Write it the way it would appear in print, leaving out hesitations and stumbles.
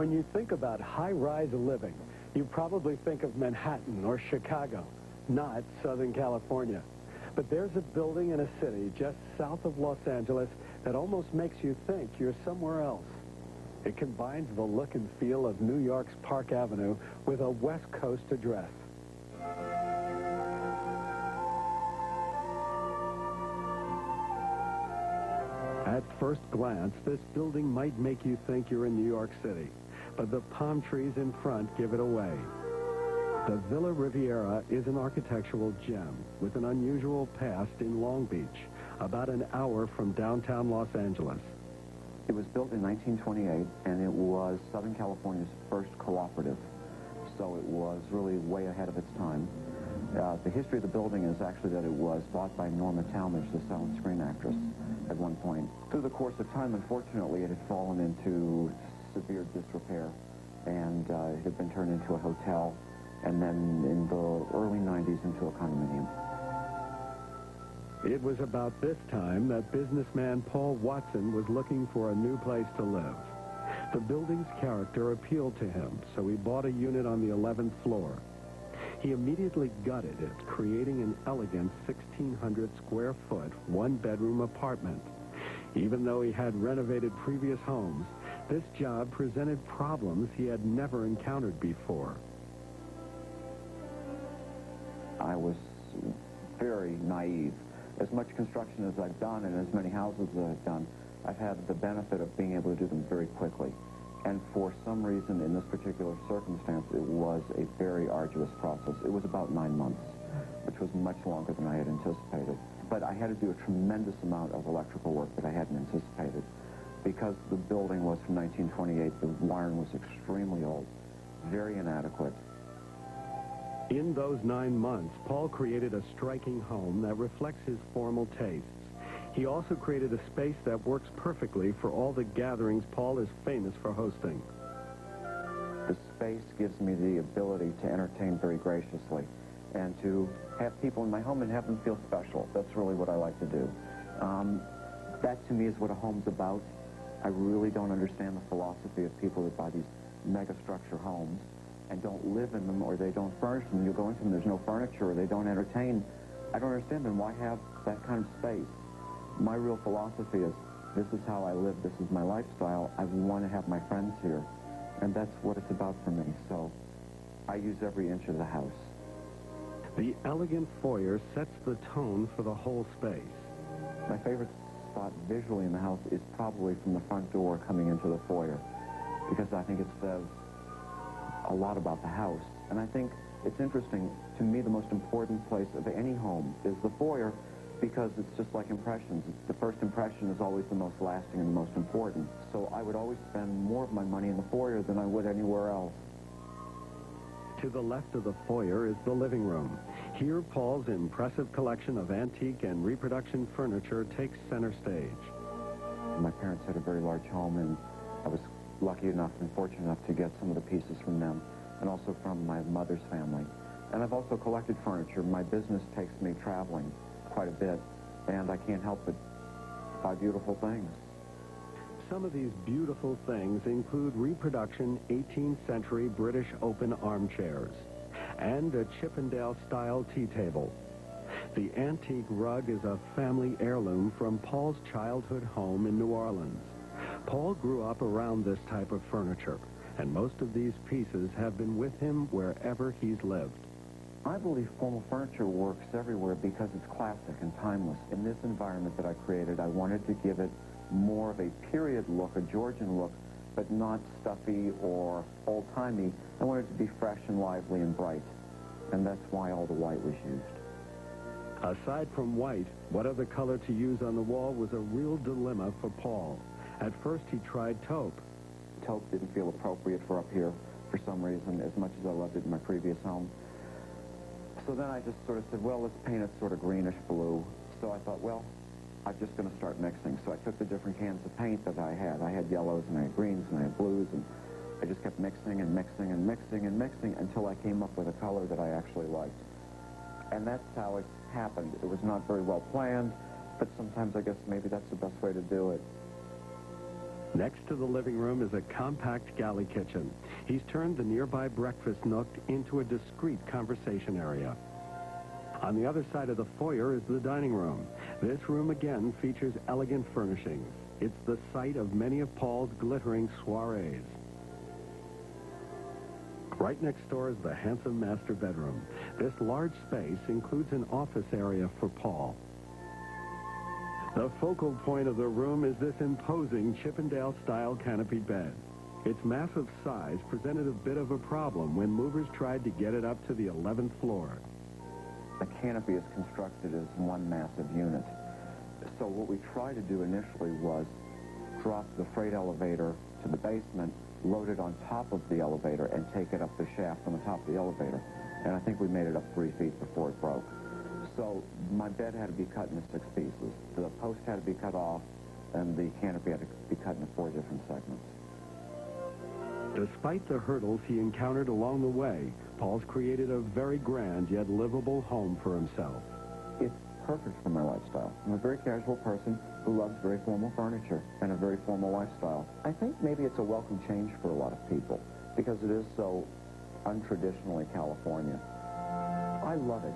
When you think about high-rise living, you probably think of Manhattan or Chicago, not Southern California. But there's a building in a city just south of Los Angeles that almost makes you think you're somewhere else. It combines the look and feel of New York's Park Avenue with a West Coast address. At first glance, this building might make you think you're in New York City, but the palm trees in front give it away. The Villa Riviera is an architectural gem with an unusual past in Long Beach, about an hour from downtown Los Angeles. It was built in 1928, and it was Southern California's first cooperative, so it was really way ahead of its time. The history of the building is actually that it was bought by Norma Talmadge, the silent screen actress, at one point. Through the course of time, unfortunately, it had fallen into severe disrepair, and it had been turned into a hotel, and then in the early 90s into a condominium. It was about this time that businessman Paul Watson was looking for a new place to live. The building's character appealed to him, so he bought a unit on the 11th floor. He immediately gutted it, creating an elegant 1,600 square foot, one-bedroom apartment. Even though he had renovated previous homes, this job presented problems he had never encountered before. I was very naive. As much construction as I've done and as many houses as I've done, I've had the benefit of being able to do them very quickly. And for some reason, in this particular circumstance, it was a very arduous process. It was about 9 months, which was much longer than I had anticipated. But I had to do a tremendous amount of electrical work that I hadn't anticipated. Because the building was from 1928, the wiring was extremely old, very inadequate. In those 9 months, Paul created a striking home that reflects his formal tastes. He also created a space that works perfectly for all the gatherings Paul is famous for hosting. The space gives me the ability to entertain very graciously and to have people in my home and have them feel special. That's really what I like to do. That, to me, is what a home's about. I really don't understand the philosophy of people that buy these mega-structure homes and don't live in them, or they don't furnish them. You go into them, there's no furniture, or they don't entertain. I don't understand them. Why have that kind of space? My real philosophy is, this is how I live, this is my lifestyle. I want to have my friends here, and that's what it's about for me. So I use every inch of the house. The elegant foyer sets the tone for the whole space. My favorite spot visually in the house is probably from the front door coming into the foyer, because I think it says a lot about the house. And I think it's interesting, to me, the most important place of any home is the foyer, because it's just like impressions. The first impression is always the most lasting and the most important. So I would always spend more of my money in the foyer than I would anywhere else. To the left of the foyer is the living room. Here, Paul's impressive collection of antique and reproduction furniture takes center stage. My parents had a very large home, and I was lucky enough and fortunate enough to get some of the pieces from them, and also from my mother's family. And I've also collected furniture. My business takes me traveling quite a bit, and I can't help but buy beautiful things. Some of these beautiful things include reproduction 18th century British open armchairs and a Chippendale-style tea table. The antique rug is a family heirloom from Paul's childhood home in New Orleans. Paul grew up around this type of furniture, and most of these pieces have been with him wherever he's lived. I believe formal furniture works everywhere because it's classic and timeless. In this environment that I created, I wanted to give it more of a period look, a Georgian look, but not stuffy or old-timey. I wanted it to be fresh and lively and bright, and that's why all the white was used. Aside from white, what other color to use on the wall was a real dilemma for Paul. At first, he tried taupe. Taupe didn't feel appropriate for up here for some reason, as much as I loved it in my previous home. So then I just sort of said, well, let's paint it sort of greenish blue. So I thought, well, I'm just going to start mixing. So I took the different cans of paint that I had. I had yellows, and I had greens, and I had blues, and I just kept mixing and mixing and mixing and mixing until I came up with a color that I actually liked. And that's how it happened. It was not very well planned, but sometimes I guess maybe that's the best way to do it. Next to the living room is a compact galley kitchen. He's turned the nearby breakfast nook into a discreet conversation area. On the other side of the foyer is the dining room. This room again features elegant furnishings. It's the site of many of Paul's glittering soirees. Right next door is the handsome master bedroom. This large space includes an office area for Paul. The focal point of the room is this imposing Chippendale-style canopy bed. Its massive size presented a bit of a problem when movers tried to get it up to the 11th floor. The canopy is constructed as one massive unit. So what we tried to do initially was drop the freight elevator to the basement, load it on top of the elevator, and take it up the shaft on the top of the elevator. And I think we made it up 3 feet before it broke. So my bed had to be cut into 6 pieces. The post had to be cut off, and the canopy had to be cut into 4 different segments. Despite the hurdles he encountered along the way, Paul's created a very grand yet livable home for himself. It's perfect for my lifestyle. I'm a very casual person who loves very formal furniture and a very formal lifestyle. I think maybe it's a welcome change for a lot of people because it is so untraditionally California. I love it.